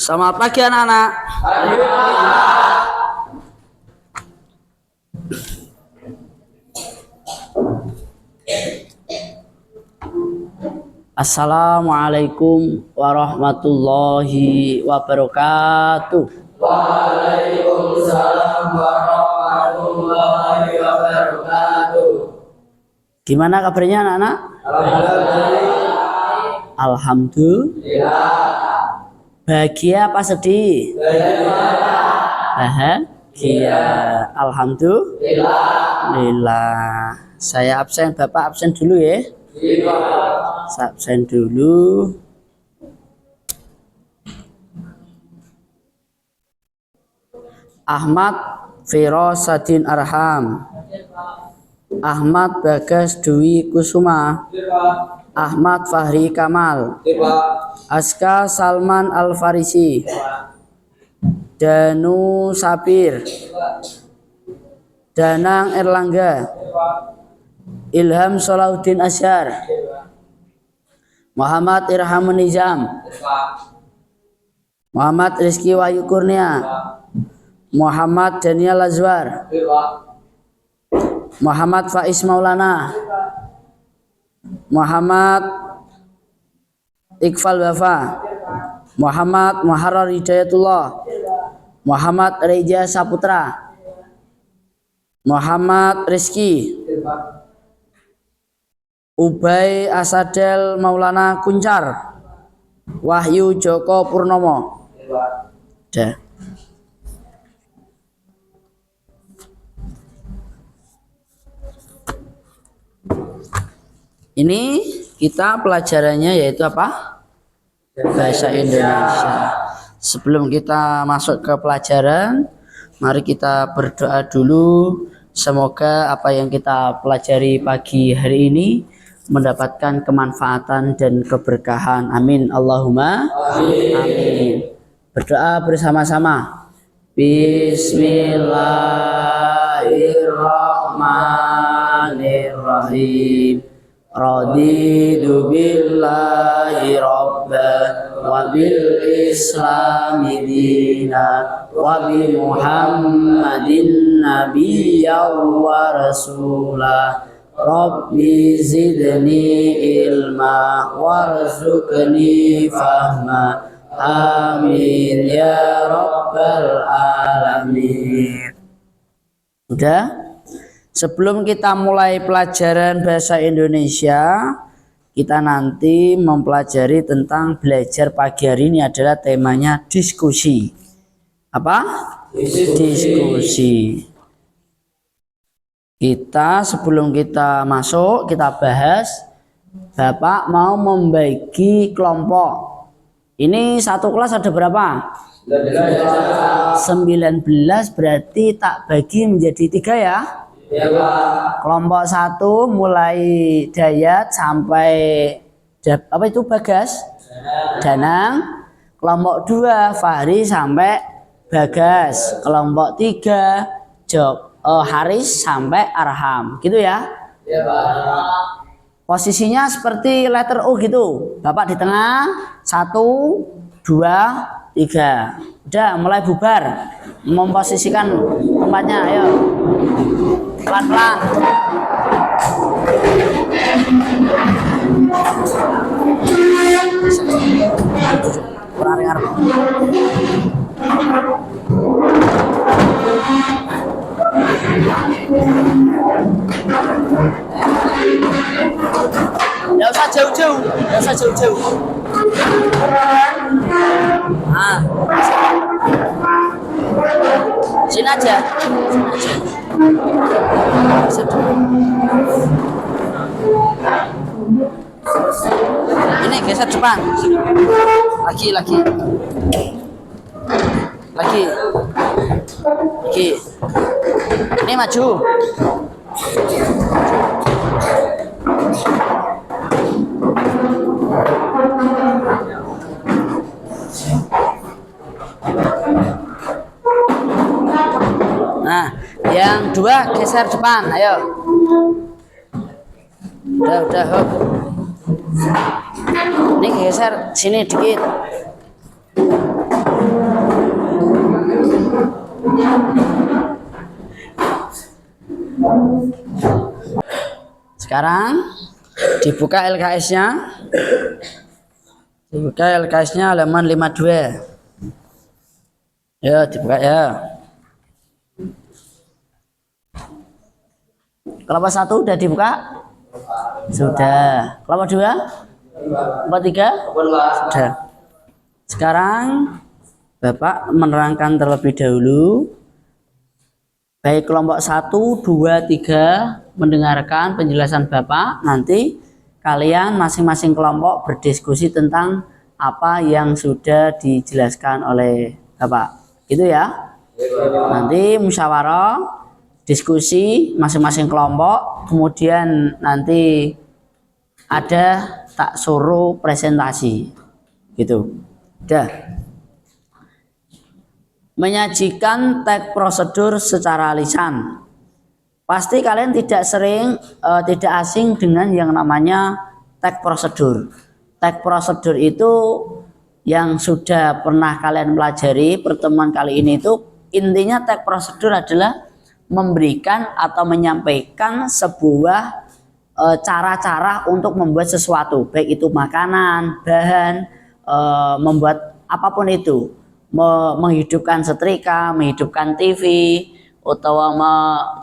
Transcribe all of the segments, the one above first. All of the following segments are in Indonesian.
Selamat pagi anak-anak. Assalamualaikum warahmatullahi wabarakatuh. Waalaikumsalam warahmatullahi wabarakatuh. Gimana kabarnya anak-anak? Alhamdulillah. Bahagia apa sedih? Bahagia. Alhamdulillah. Saya absen, Bapak absen dulu ya. Saya absen dulu. Ahmad Firosadin Arham, Ahmad Bagas Dwi Kusuma, Ahmad Fahri Kamal, Aska Salman Al Farisi, Danu Sapir, Danang Erlangga, Ilham Solahuddin Asyar, Muhammad Irhamun Nizam, Muhammad Rizky Wahyu Kurnia, Muhammad Daniel Azwar, Muhammad Faiz Maulana, Muhammad Iqbal Wafa, Muhammad Muharrar Hidayatullah, Muhammad Reja Saputra, Muhammad Rizki, Ubay Asadel Maulana Kuncar, Wahyu Joko Purnomo. Dah. Ini kita pelajarannya yaitu apa? Bahasa Indonesia. Sebelum kita masuk ke pelajaran, mari kita berdoa dulu. Semoga apa yang kita pelajari pagi hari ini mendapatkan kemanfaatan dan keberkahan. Amin. Allahumma amin. Berdoa bersama-sama. Bismillahirrahmanirrahim. Raditu billahi rabba wa bil islami dina wa bi muhammadin nabiyya wa rasula. Rabbi zidni ilma warzuqni fahma. Amin ya rabbal alamin. Sudah? Sebelum kita mulai pelajaran bahasa Indonesia, kita nanti mempelajari tentang belajar pagi hari ini adalah temanya diskusi. Apa? Diskusi. Kita sebelum kita masuk, kita bahas. Bapak mau membagi kelompok. Ini satu kelas ada berapa? 19 berarti tak bagi menjadi 3 ya? Ya, Pak. Kelompok 1 mulai Dayat sampai apa itu Bagas? Danang. Kelompok 2 Fahri sampai Bagas. Kelompok 3 Haris sampai Arham. Gitu ya? Ya, Pak. Posisinya seperti letter U gitu. Bapak di tengah. 1, 2, 3. Udah mulai bubar. Memposisikan tempatnya. Ayo. Pelan-pelan. Kurang dengar. Nggak usah jauh-jauh. Nggak usah jauh-jauh. Nah. Sini aja. Ini geser depan. Lagi. Ini maju. Nah, yang 2 geser depan, ayo. Udah, hop. Ini geser sini dikit. Sekarang dibuka LKS-nya. Dibuka LKS-nya halaman 52. Ya, dibuka ya. Kelompok 1 udah dibuka? Sudah. Kelompok 2? Kelompok 3? Sudah. Sekarang Bapak menerangkan terlebih dahulu. Baik kelompok 1, 2, 3 mendengarkan penjelasan Bapak. Nanti kalian masing-masing kelompok berdiskusi tentang apa yang sudah dijelaskan oleh Bapak. Gitu ya. Nanti musyawarah, diskusi masing-masing kelompok, kemudian nanti ada tak suruh presentasi. Gitu. Udah. Menyajikan teks prosedur secara lisan. Pasti kalian tidak asing dengan yang namanya teks prosedur. Teks prosedur itu yang sudah pernah kalian pelajari pertemuan kali ini itu intinya teks prosedur adalah memberikan atau menyampaikan sebuah cara-cara untuk membuat sesuatu, baik itu makanan, bahan, membuat apapun itu, menghidupkan setrika, menghidupkan TV, atau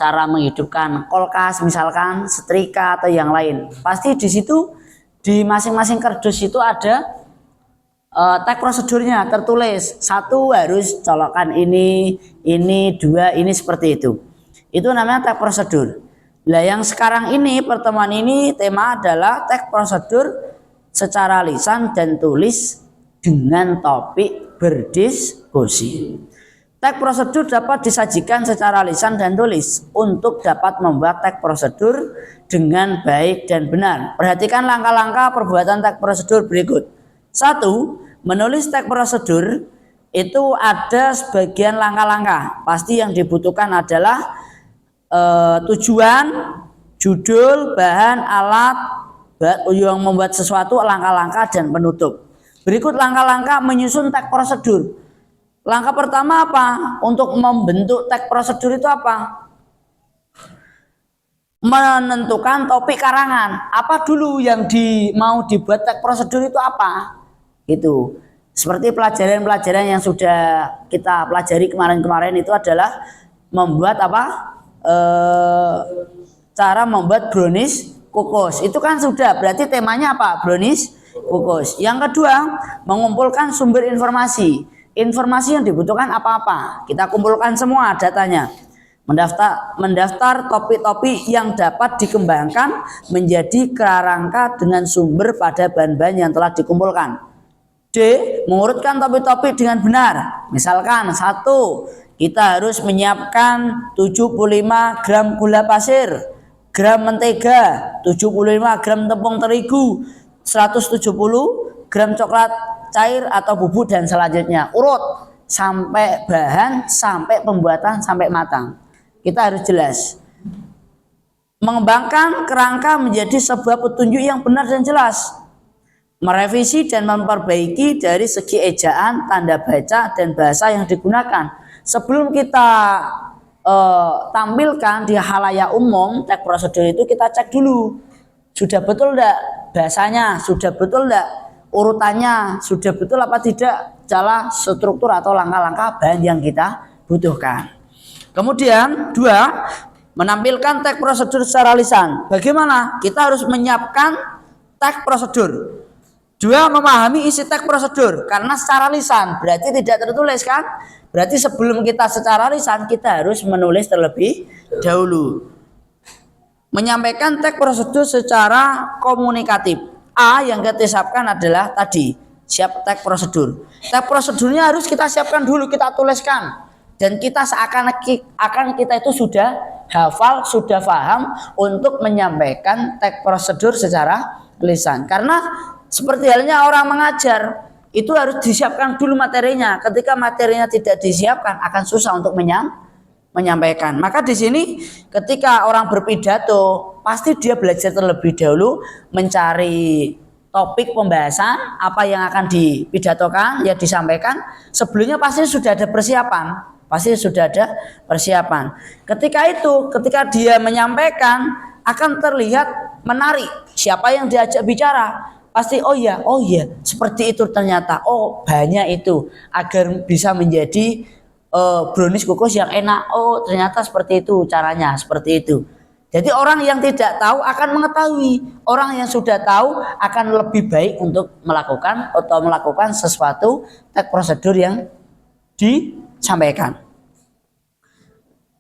cara menghidupkan kulkas misalkan, setrika atau yang lain. Pasti di situ di masing-masing kardus itu ada teks prosedurnya tertulis. 1 harus colokan ini, 2 ini seperti itu. Itu namanya teks prosedur. Nah, yang sekarang ini pertemuan ini tema adalah teks prosedur secara lisan dan tulis dengan topik berdiskusi. Teks prosedur dapat disajikan secara lisan dan tulis untuk dapat membuat teks prosedur dengan baik dan benar. Perhatikan langkah-langkah perbuatan teks prosedur berikut. 1. Menulis teks prosedur itu ada sebagian langkah-langkah. Pasti yang dibutuhkan adalah tujuan, judul, bahan, alat yang membuat sesuatu, langkah-langkah dan penutup. Berikut langkah-langkah menyusun teks prosedur. Langkah pertama apa? Untuk membentuk teks prosedur itu apa? Menentukan topik karangan. Apa dulu yang mau dibuat teks prosedur itu apa? Itu. Seperti pelajaran-pelajaran yang sudah kita pelajari kemarin-kemarin itu adalah membuat apa? Cara membuat brownies kukus. Itu kan sudah. Berarti temanya apa? Brownies kukus. Yang kedua, mengumpulkan sumber informasi. Informasi yang dibutuhkan apa-apa. Kita kumpulkan semua datanya. Mendaftar topik-topik yang dapat dikembangkan menjadi kerangka dengan sumber pada bahan-bahan yang telah dikumpulkan. D. Mengurutkan topik-topik dengan benar. Misalkan 1. Kita harus menyiapkan 75 gram gula pasir, gram mentega, 75 gram tepung terigu, 170 gram coklat cair atau bubuk dan selanjutnya. Urut sampai bahan, sampai pembuatan, sampai matang. Kita harus jelas. Mengembangkan kerangka menjadi sebuah petunjuk yang benar dan jelas. Merevisi dan memperbaiki dari segi ejaan, tanda baca, dan bahasa yang digunakan. Sebelum kita tampilkan di halayak umum, teks prosedur itu kita cek dulu. Sudah betul enggak bahasanya? Sudah betul enggak urutannya? Sudah betul apa tidak cara struktur atau langkah-langkah bahan yang kita butuhkan. Kemudian 2, menampilkan teks prosedur secara lisan. Bagaimana? Kita harus menyiapkan teks prosedur. 2, memahami isi teks prosedur. Karena secara lisan berarti tidak tertulis kan? Berarti sebelum kita secara lisan kita harus menulis terlebih dahulu. Menyampaikan teks prosedur secara komunikatif. A yang kita siapkan adalah tadi siap teks prosedur. Teks prosedurnya harus kita siapkan dulu, kita tuliskan. Dan kita seakan kita itu sudah hafal, sudah paham untuk menyampaikan teks prosedur secara lisan. Karena seperti halnya orang mengajar, itu harus disiapkan dulu materinya. Ketika materinya tidak disiapkan akan susah untuk menyampaikan. Maka di sini ketika orang berpidato, pasti dia belajar terlebih dahulu mencari topik pembahasan apa yang akan dipidatokan, ya disampaikan, sebelumnya pasti sudah ada persiapan. Pasti sudah ada persiapan. Ketika dia menyampaikan akan terlihat menarik. Siapa yang diajak bicara pasti oh ya, seperti itu ternyata. Oh, banyak itu agar bisa menjadi brownies kukus yang enak. Oh, ternyata seperti itu caranya, seperti itu. Jadi orang yang tidak tahu akan mengetahui, orang yang sudah tahu akan lebih baik untuk melakukan sesuatu teks prosedur yang disampaikan.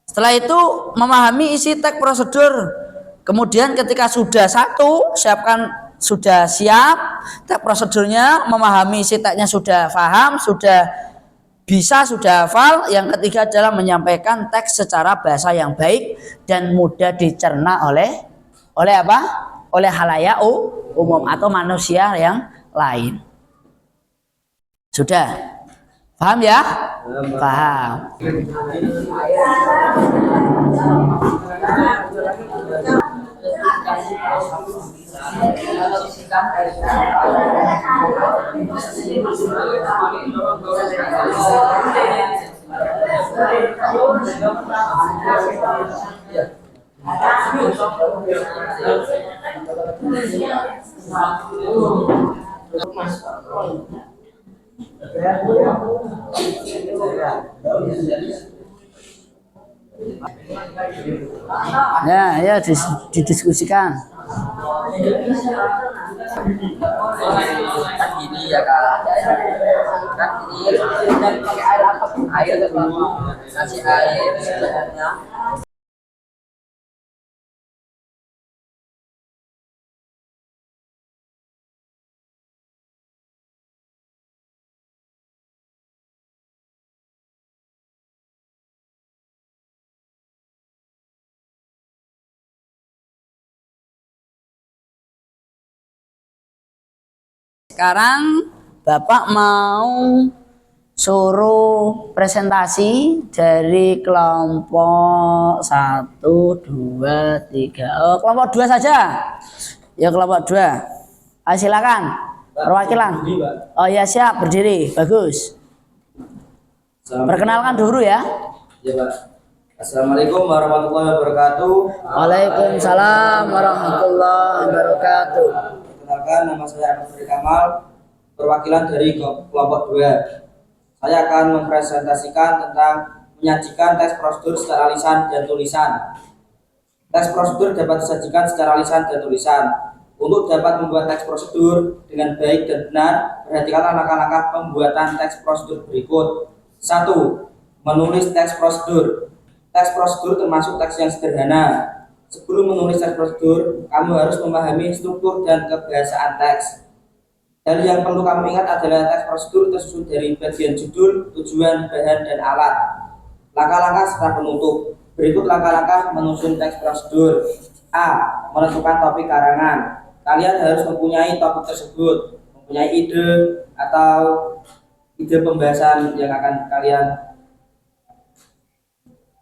Setelah itu memahami isi teks prosedur. Kemudian ketika sudah sudah siap teks prosedurnya, memahami isi teksnya sudah paham, sudah hafal. Yang ketiga adalah menyampaikan teks secara bahasa yang baik dan mudah dicerna oleh apa? Oleh halayak umum atau manusia yang lain. Sudah paham ya? Paham. Ya, didiskusikan. Kan gini ya kak, kan ini pakai air apa? Air dulu, kasih air sebenarnya. Sekarang Bapak mau suruh presentasi dari kelompok 1, 2, 3. Kelompok 2 saja. Ya kelompok 2. Silakan. Perwakilan. Oh ya siap, berdiri. Bagus. Perkenalkan dulu ya. Ya Pak. Assalamualaikum warahmatullahi wabarakatuh. Waalaikumsalam warahmatullahi wabarakatuh. Perkenalkan, nama saya Ahmad Kamal, perwakilan dari kelompok 2. Saya akan mempresentasikan tentang menyajikan teks prosedur secara lisan dan tulisan. Teks prosedur dapat disajikan secara lisan dan tulisan. Untuk dapat membuat teks prosedur dengan baik dan benar, perhatikanlah langkah-langkah pembuatan teks prosedur berikut. 1. Menulis teks prosedur. Teks prosedur termasuk teks yang sederhana. Sebelum menulis teks prosedur, kamu harus memahami struktur dan kebahasaan teks. Hal yang perlu kamu ingat adalah teks prosedur tersusun dari bagian judul, tujuan, bahan, dan alat. Langkah-langkah setelah penutup. Berikut langkah-langkah menyusun teks prosedur. A. Menentukan topik karangan. Kalian harus mempunyai topik tersebut, mempunyai ide atau ide pembahasan yang akan kalian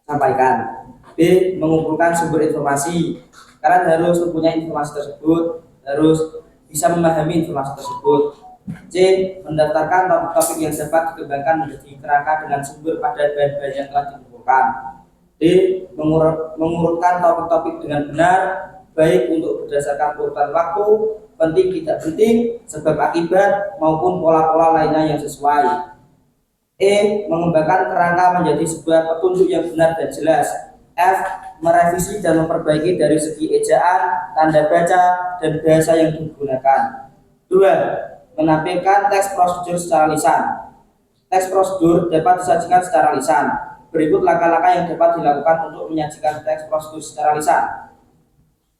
sampaikan. B. Mengumpulkan sumber informasi. Kalian harus mempunyai informasi tersebut, harus bisa memahami informasi tersebut. C. Mendaftarkan topik-topik yang dapat dikembangkan menjadi kerangka dengan sumber pada bahan-bahan yang telah dikumpulkan. D. Mengurutkan topik-topik dengan benar, baik untuk berdasarkan urutan waktu, penting tidak penting, sebab akibat, maupun pola-pola lainnya yang sesuai. E. Mengembangkan kerangka menjadi sebuah petunjuk yang benar dan jelas. F. Merevisi dan memperbaiki dari segi ejaan, tanda baca, dan bahasa yang digunakan. 2. Menampilkan teks prosedur secara lisan. Teks prosedur dapat disajikan secara lisan. Berikut langkah-langkah yang dapat dilakukan untuk menyajikan teks prosedur secara lisan.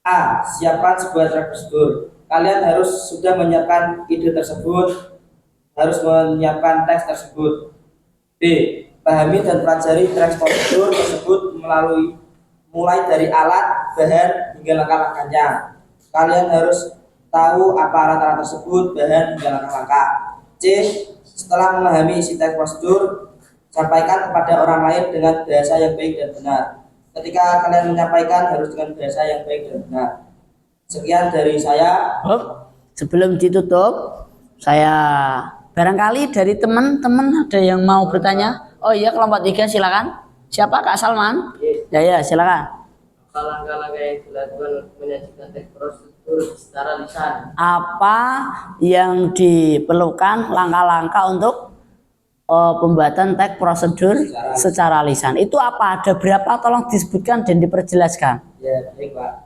A. Siapkan sebuah teks prosedur. Kalian harus sudah menyiapkan ide tersebut, harus menyiapkan teks tersebut. B. Pahami dan pelajari teks prosedur tersebut mulai dari alat, bahan, hingga langkah-langkahnya. Kalian harus tahu apa alat-alat tersebut, bahan, hingga langkah-langkah. C. Setelah memahami isi teks prosedur, sampaikan kepada orang lain dengan bahasa yang baik dan benar. Ketika kalian menyampaikan harus dengan bahasa yang baik dan benar. Sekian dari saya. Sebelum ditutup, saya barangkali dari teman-teman ada yang mau bertanya. Oh iya, kelompok 3 silakan. Siapa, Kak Salman? Ya silakan. Langkah-langkah yang dilakukan untuk menyajikan teks prosedur secara lisan. Apa yang diperlukan langkah-langkah untuk pembuatan teks prosedur secara lisan? Itu apa? Ada berapa? Tolong disebutkan dan diperjelaskan. Ya, baik Pak.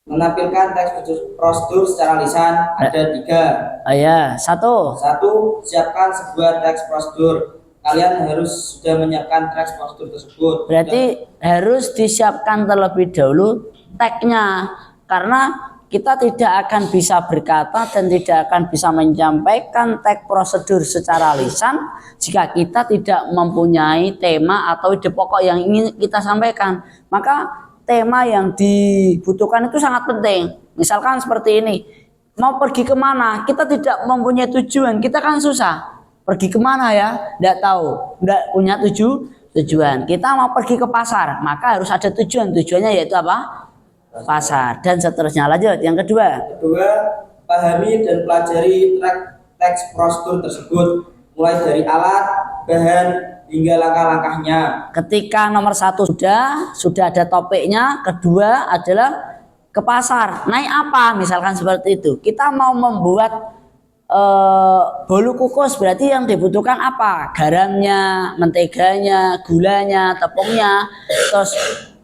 Menampilkan teks prosedur secara lisan ada 3. Ya, 1. 1. Siapkan sebuah teks prosedur. Kalian harus sudah menyiapkan teks prosedur tersebut. Berarti harus disiapkan terlebih dahulu teksnya, karena kita tidak akan bisa berkata dan tidak akan bisa menyampaikan teks prosedur secara lisan jika kita tidak mempunyai tema atau ide pokok yang ingin kita sampaikan. Maka tema yang dibutuhkan itu sangat penting. Misalkan seperti ini, mau pergi kemana? Kita tidak mempunyai tujuan, kita kan susah. Pergi kemana ya? Tidak tahu, tidak punya tujuan. Kita mau pergi ke pasar, maka harus ada tujuan. Tujuannya yaitu apa? Pasar, dan seterusnya. Lanjut, yang kedua. Kedua, pahami dan pelajari teks prosedur tersebut, mulai dari alat, bahan, hingga langkah-langkahnya. Ketika nomor 1 sudah ada topiknya. Kedua adalah ke pasar, naik apa, misalkan seperti itu. Kita mau membuat bolu kukus, berarti yang dibutuhkan apa? Garamnya, menteganya, gulanya, tepungnya. Terus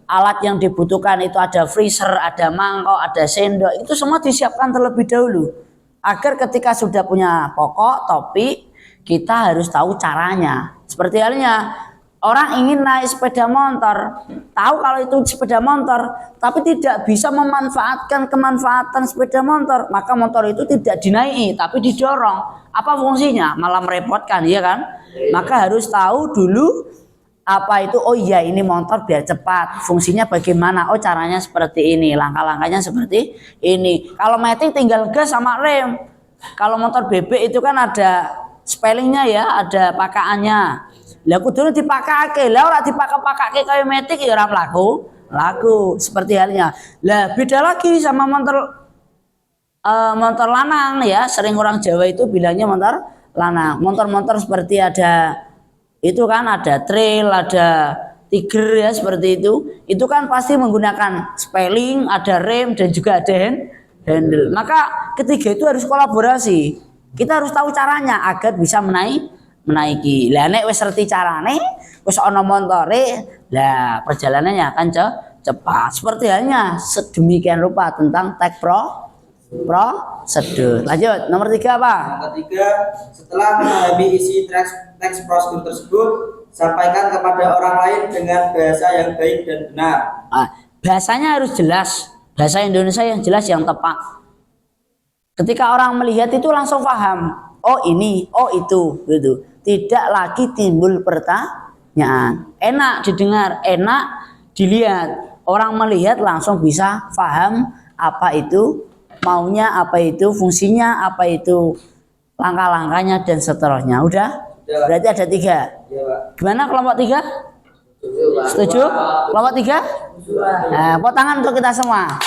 alat yang dibutuhkan itu ada freezer, ada mangkok, ada sendok. Itu semua disiapkan terlebih dahulu, agar ketika sudah punya pokok, topik, kita harus tahu caranya. Seperti halnya orang ingin naik sepeda motor, tahu kalau itu sepeda motor, tapi tidak bisa memanfaatkan kemanfaatan sepeda motor, maka motor itu tidak dinaiki tapi didorong. Apa fungsinya? Malah merepotkan, ya kan? Maka harus tahu dulu apa itu. Oh iya, ini motor biar cepat. Fungsinya bagaimana? Oh, caranya seperti ini, langkah-langkahnya seperti ini. Kalau matic tinggal gas sama rem. Kalau motor bebek itu kan ada spellingnya ya, ada pakaannya. Lah kudune dipakake. Lah ora dipakai-pakake kaya matic ya ora laku. Seperti halnya. Lah beda lagi sama motor lanang ya. Sering orang Jawa itu bilangnya motor lanang. Motor-motor seperti ada itu kan, ada trail, ada tiger ya, seperti itu. Itu kan pasti menggunakan spelling, ada rem, dan juga ada handle. Maka ketiga itu harus kolaborasi. Kita harus tahu caranya agar bisa menaiki. Lah nek wis ngerti carane, wis ana montore, lah perjalanannya akan cepat. Seperti halnya sedemikian rupa tentang teks prosedur. Lanjut, nomor 3 apa? Yang ketiga, setelah memahami isi teks prosedur tersebut, sampaikan kepada orang lain dengan bahasa yang baik dan benar. Bahasanya harus jelas, bahasa Indonesia yang jelas, yang tepat. Ketika orang melihat itu langsung paham. Oh ini, oh itu, gitu. Tidak lagi timbul pertanyaan. Enak didengar, enak dilihat. Orang melihat langsung bisa paham apa itu maunya, apa itu fungsinya, apa itu langkah-langkahnya, dan seterusnya. Udah? Berarti ada 3. Ya, Pak. Gimana kelompok 3? Setuju? Kelompok 3? Nah, tepuk tangan untuk kita semua.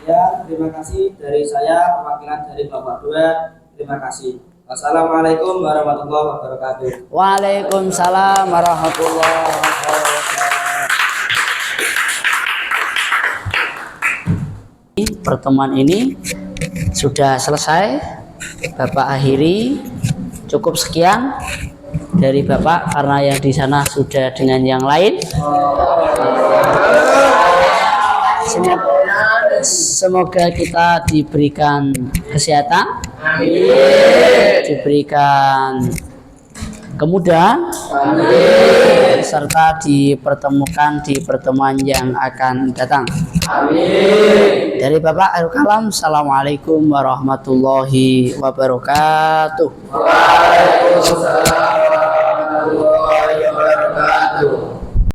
Ya, terima kasih dari saya, perwakilan dari kelompok 2. Terima kasih. Wassalamualaikum warahmatullahi wabarakatuh. Waalaikumsalam warahmatullahi wabarakatuh. Pertemuan ini sudah selesai, Bapak akhiri. Cukup sekian dari Bapak karena yang di sana sudah dengan yang lain. Semoga kita diberikan kesehatan, diberikan kemudahan, serta dipertemukan di pertemuan yang akan datang. Dari Bapak Akhirul Kalam, Assalamualaikum warahmatullahi wabarakatuh. Waalaikumsalam.